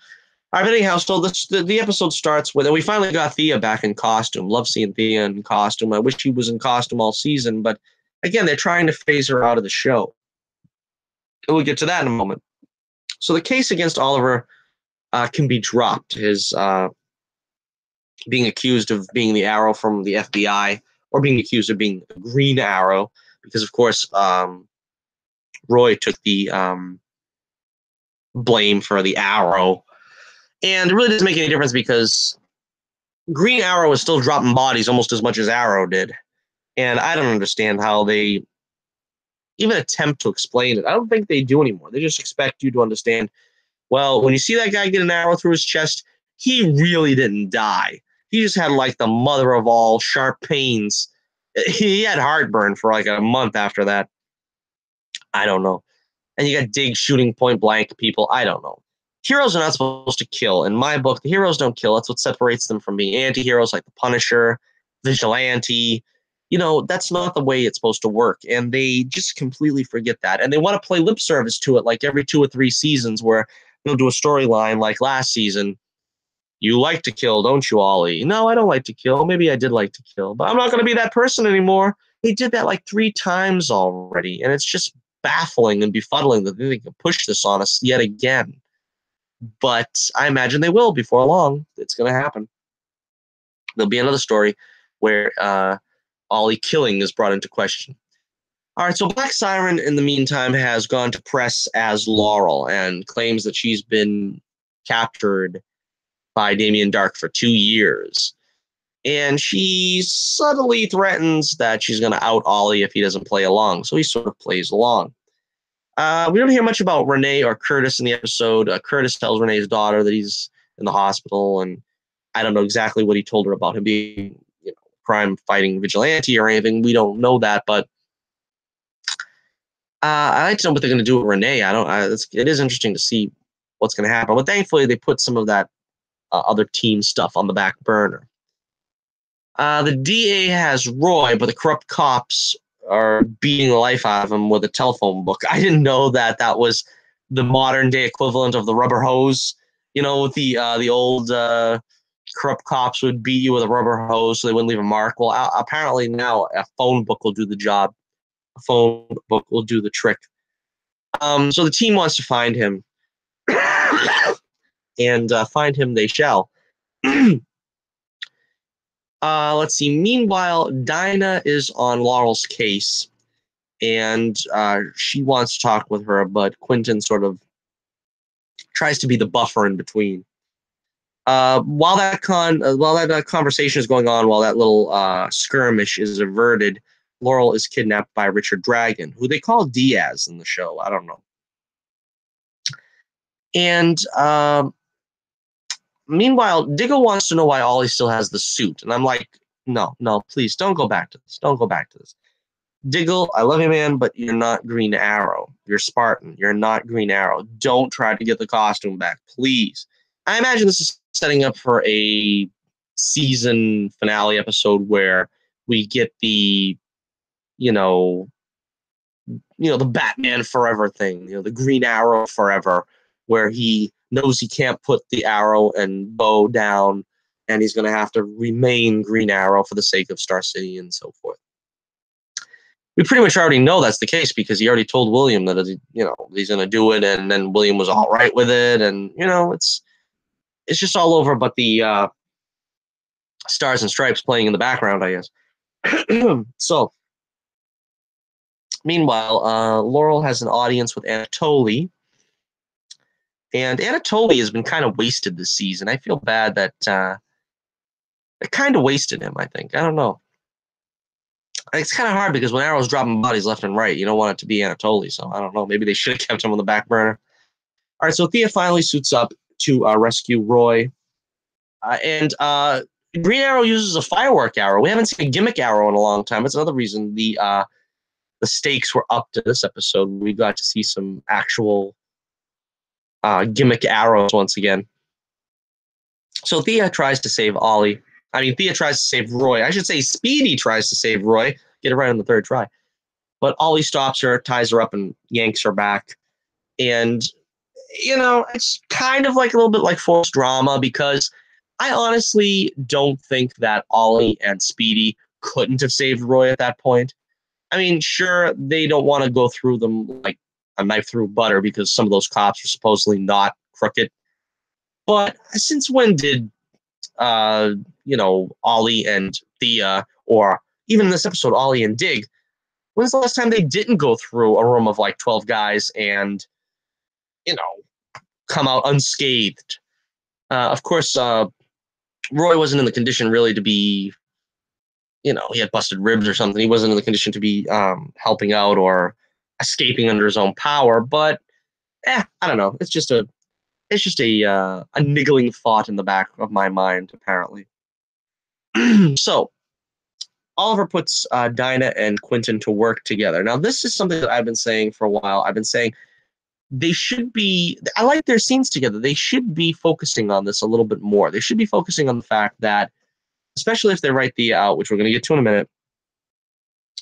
All right, but anyhow, so the episode starts with, and we finally got Thea back in costume. Love seeing Thea in costume. I wish she was in costume all season, but again, they're trying to phase her out of the show. And we'll get to that in a moment. So the case against Oliver can be dropped. His being accused of being the Arrow from the FBI, or being accused of being the Green Arrow, because of course Roy took the blame for the Arrow. And it really doesn't make any difference because Green Arrow is still dropping bodies almost as much as Arrow did. And I don't understand how they even attempt to explain it. I don't think they do anymore. They just expect you to understand, well, when you see that guy get an arrow through his chest, he really didn't die. He just had like the mother of all sharp pains. He had heartburn for like a month after that. I don't know. And you got Dig shooting point blank people. I don't know. Heroes are not supposed to kill. In my book, the heroes don't kill. That's what separates them from being anti-heroes like the Punisher, Vigilante. You know, that's not the way it's supposed to work. And they just completely forget that. And they want to play lip service to it like every 2 or 3 seasons where they'll do a storyline like last season. You like to kill, don't you, Ollie? No, I don't like to kill. Maybe I did like to kill, but I'm not going to be that person anymore. They did that like 3 times already. And it's just baffling and befuddling that they can push this on us yet again. But I imagine they will before long. It's going to happen. There'll be another story where Ollie killing is brought into question. All right, so Black Siren, in the meantime, has gone to press as Laurel and claims that she's been captured by Damien Darhk for 2 years. And she subtly threatens that she's going to out Ollie if he doesn't play along. So he sort of plays along. We don't hear much about Renee or Curtis in the episode. Curtis tells Renee's daughter that he's in the hospital, and I don't know exactly what he told her about him being, crime-fighting vigilante or anything. We don't know that, but I like to know what they're going to do with Renee. It is interesting to see what's going to happen, but thankfully they put some of that other team stuff on the back burner. The DA has Roy, but the corrupt cops are beating the life out of him with a telephone book. I didn't know that was the modern day equivalent of the rubber hose, with the old corrupt cops would beat you with a rubber hose so they wouldn't leave a mark. Well, apparently now a phone book will do the job. A phone book will do the trick. So the team wants to find him, and find him they shall. Let's see. Meanwhile, Dinah is on Laurel's case, and she wants to talk with her, but Quentin sort of tries to be the buffer in between. While that conversation is going on, while that little skirmish is averted, Laurel is kidnapped by Richard Dragon, who they call Diaz in the show. I don't know. And meanwhile, Diggle wants to know why Ollie still has the suit, and I'm like, no, please don't go back to this. Don't go back to this. Diggle, I love you, man, but you're not Green Arrow. You're Spartan. You're not Green Arrow. Don't try to get the costume back, please. I imagine this is setting up for a season finale episode where we get the, the Batman Forever thing, the Green Arrow Forever, where he knows he can't put the arrow and bow down, and he's going to have to remain Green Arrow for the sake of Star City and so forth. We pretty much already know that's the case because he already told William that he's going to do it, and then William was all right with it, and it's just all over. But the Stars and Stripes playing in the background, I guess. So, meanwhile, Laurel has an audience with Anatoly, and Anatoly has been kind of wasted this season. I feel bad that it kind of wasted him. I think I don't know. It's kind of hard because when Arrow's dropping bodies left and right, you don't want it to be Anatoly. So I don't know. Maybe they should have kept him on the back burner. All right, so Thea finally suits up to rescue Roy. And Green Arrow uses a firework arrow. We haven't seen a gimmick arrow in a long time. That's another reason the stakes were up to this episode. We got to see some actual gimmick arrows once again. So Thea tries to save Ollie. Thea tries to save Roy. I should say Speedy tries to save Roy. Get it right on the third try. But Ollie stops her, ties her up, and yanks her back. And, it's kind of like a little bit like forced drama because I honestly don't think that Ollie and Speedy couldn't have saved Roy at that point. Sure, they don't want to go through them like a knife through butter because some of those cops are supposedly not crooked. But since when did Ollie and Thea, or even in this episode, Ollie and Dig, when's the last time they didn't go through a room of like 12 guys and, come out unscathed? Of course, Roy wasn't in the condition really to be, he had busted ribs or something. He wasn't in the condition to be helping out or escaping under his own power. But, I don't know. It's just a niggling thought in the back of my mind, apparently. So, Oliver puts Dinah and Quentin to work together. Now, this is something that I've been saying for a while. I've been saying they should be, I like their scenes together. They should be focusing on this a little bit more. They should be focusing on the fact that, especially if they write Thea out, which we're going to get to in a minute,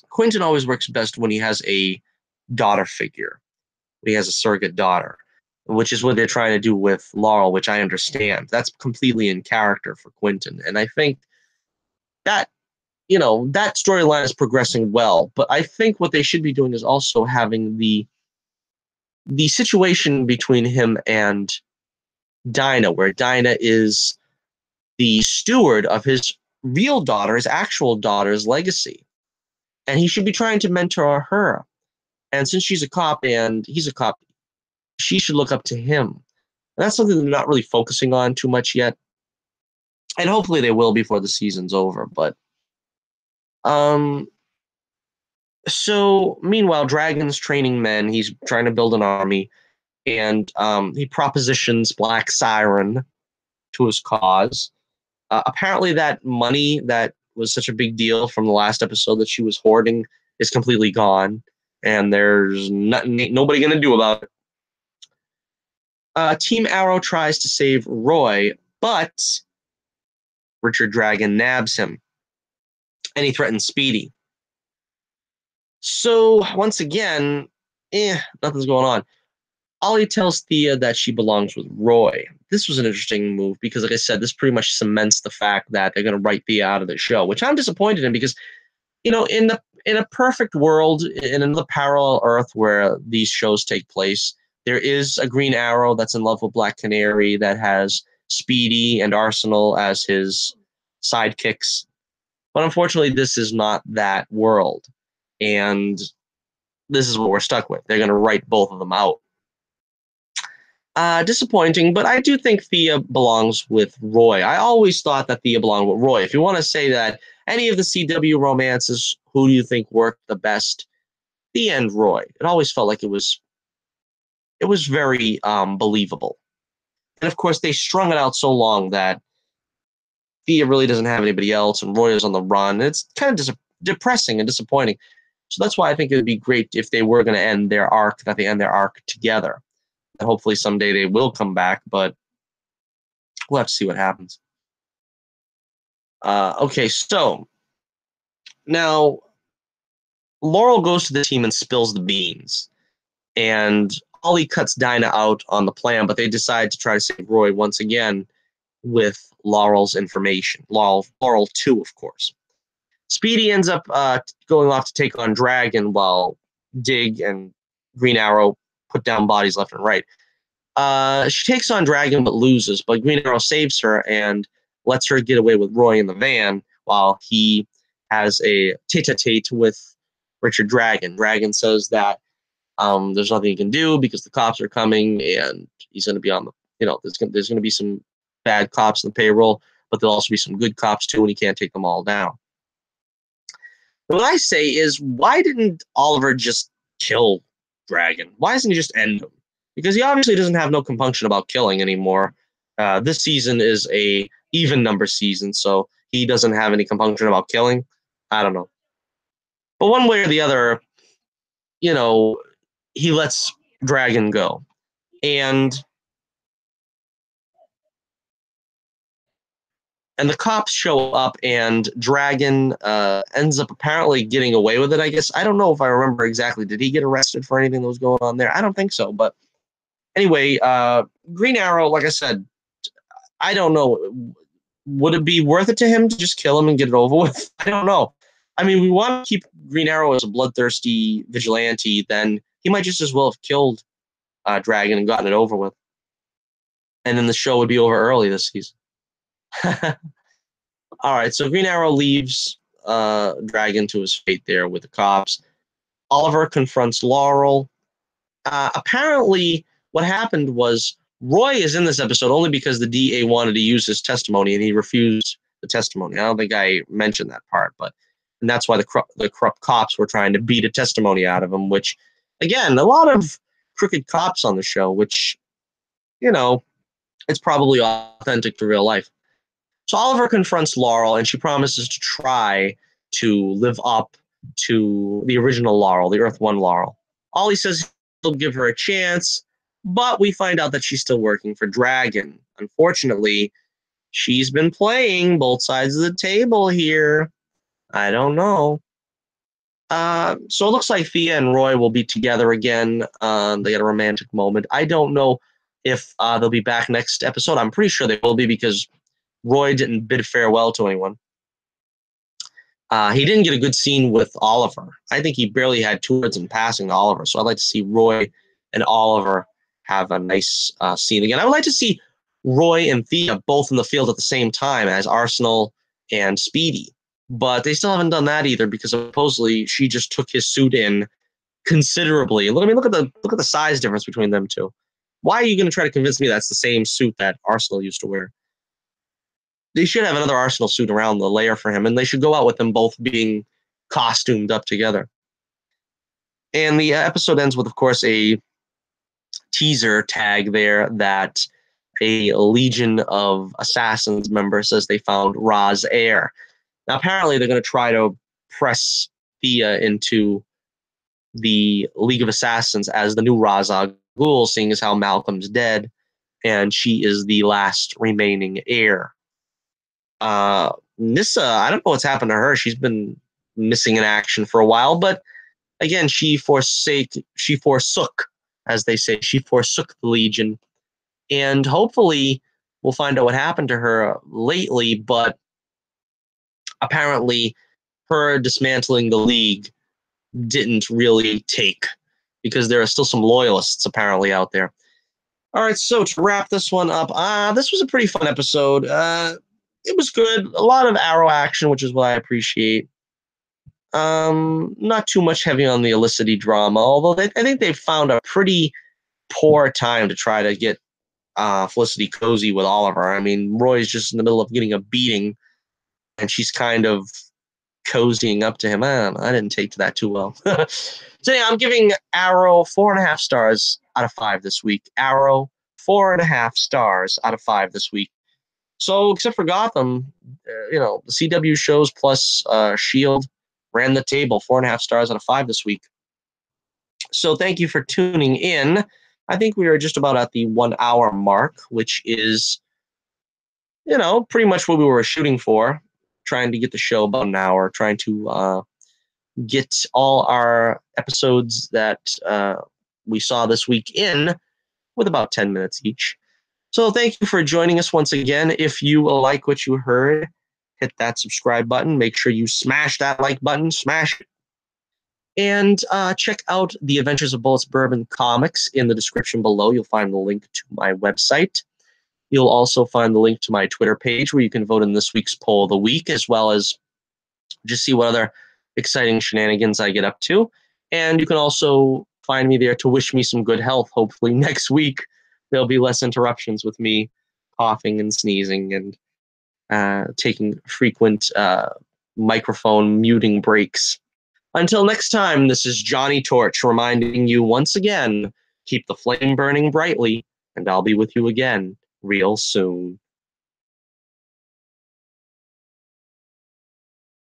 Quentin always works best when he has a daughter figure, when he has a surrogate daughter, which is what they're trying to do with Laurel, which I understand. That's completely in character for Quentin. And I think that, that storyline is progressing well. But I think what they should be doing is also having the situation between him and Dinah, where Dinah is the steward of his real daughter, his actual daughter's legacy. And he should be trying to mentor her. And since she's a cop and he's a cop, she should look up to him. And that's something they're not really focusing on too much yet. And hopefully they will before the season's over. But so meanwhile, Dragon's training men. He's trying to build an army, and he propositions Black Siren to his cause. Apparently, that money that was such a big deal from the last episode that she was hoarding is completely gone, and there's nobody going to do about it. Team Arrow tries to save Roy, but Richard Dragon nabs him, and he threatens Speedy. So once again, nothing's going on. Ollie tells Thea that she belongs with Roy. This was an interesting move because, like I said, this pretty much cements the fact that they're going to write Thea out of the show, which I'm disappointed in because, in a perfect world, in another parallel Earth where these shows take place, there is a Green Arrow that's in love with Black Canary that has Speedy and Arsenal as his sidekicks. But unfortunately, this is not that world. And this is what we're stuck with. They're going to write both of them out. Disappointing, but I do think Thea belongs with Roy. I always thought that Thea belonged with Roy. If you want to say that any of the CW romances, who do you think worked the best? Thea and Roy. It always felt like it was very believable. And of course, they strung it out so long that Thea really doesn't have anybody else, and Roy is on the run. It's kind of depressing and disappointing. So that's why I think it would be great if they were going to end their arc, that they end their arc together. And hopefully someday they will come back, but we'll have to see what happens. Okay, so now Laurel goes to the team and spills the beans. And Ollie cuts Dinah out on the plan, but they decide to try to save Roy once again with Laurel's information. Laurel 2, of course. Speedy ends up going off to take on Dragon while Dig and Green Arrow put down bodies left and right. She takes on Dragon but loses, but Green Arrow saves her and lets her get away with Roy in the van while he has a tete-a-tete with Richard Dragon. Dragon says that there's nothing he can do because the cops are coming and he's going to be on the, there's going to be some bad cops in the payroll, but there'll also be some good cops too, and he can't take them all down. What I say is, why didn't Oliver just kill Dragon? Why doesn't he just end him? Because he obviously doesn't have no compunction about killing anymore. This season is a even number season, so he doesn't have any compunction about killing. I don't know. But one way or the other, he lets Dragon go. And the cops show up, and Dragon ends up apparently getting away with it, I guess. I don't know if I remember exactly. Did he get arrested for anything that was going on there? I don't think so. But anyway, Green Arrow, like I said, I don't know. Would it be worth it to him to just kill him and get it over with? I don't know. I mean, we want to keep Green Arrow as a bloodthirsty vigilante, then he might just as well have killed Dragon and gotten it over with. And then the show would be over early this season. All right, so Green Arrow leaves Dragon to his fate there with the cops. Oliver confronts Laurel. Apparently, what happened was Roy is in this episode only because the DA wanted to use his testimony, and he refused the testimony. I don't think I mentioned that part, and that's why the corrupt cops were trying to beat a testimony out of him, which, again, a lot of crooked cops on the show, which, it's probably authentic to real life. So Oliver confronts Laurel, and she promises to try to live up to the original Laurel, the Earth 1 Laurel. Ollie says he'll give her a chance, but we find out that she's still working for Dragon. Unfortunately, she's been playing both sides of the table here. I don't know. So it looks like Thea and Roy will be together again. They had a romantic moment. I don't know if they'll be back next episode. I'm pretty sure they will be because Roy didn't bid farewell to anyone. He didn't get a good scene with Oliver. I think he barely had 2 words in passing to Oliver. So I'd like to see Roy and Oliver have a nice scene again. I would like to see Roy and Thea both in the field at the same time as Arsenal and Speedy. But they still haven't done that either because supposedly she just took his suit in considerably. Look at the size difference between them two. Why are you going to try to convince me that's the same suit that Arsenal used to wear? They should have another Arsenal suit around the layer for him, and they should go out with them both being costumed up together. And the episode ends with, of course, a teaser tag there that a Legion of Assassins member says they found Ra's heir. Now, apparently, they're going to try to press Thea into the League of Assassins as the new Ra's al Ghul, seeing as how Malcolm's dead, and she is the last remaining heir. Nyssa, I don't know what's happened to her. She's been missing in action for a while, but again, she forsook as they say. She forsook the Legion. And hopefully we'll find out what happened to her lately, but apparently her dismantling the League didn't really take, because there are still some loyalists apparently out there. All right, so to wrap this one up, this was a pretty fun episode. It was good. A lot of Arrow action, which is what I appreciate. Not too much heavy on the Elicity drama, although I think they found a pretty poor time to try to get Felicity cozy with Oliver. I mean, Roy's just in the middle of getting a beating, and she's kind of cozying up to him. I didn't take to that too well. So yeah, I'm giving Arrow 4.5 stars out of 5 this week. Arrow 4.5 stars out of 5 this week. So except for Gotham, the CW shows plus Shield ran the table. 4.5 stars out of 5 this week. So thank you for tuning in. I think we are just about at the 1 hour mark, which is, pretty much what we were shooting for. Trying to get the show about an hour, trying to get all our episodes that we saw this week in with about 10 minutes each. So thank you for joining us once again. If you like what you heard, hit that subscribe button. Make sure you smash that like button. Smash it. And check out the Adventures of Bullets Bourbon comics in the description below. You'll find the link to my website. You'll also find the link to my Twitter page where you can vote in this week's poll of the week, as well as just see what other exciting shenanigans I get up to. And you can also find me there to wish me some good health. Hopefully next week there'll be less interruptions with me coughing and sneezing and taking frequent microphone muting breaks. Until next time, this is Johnny Torch reminding you once again, keep the flame burning brightly, and I'll be with you again real soon.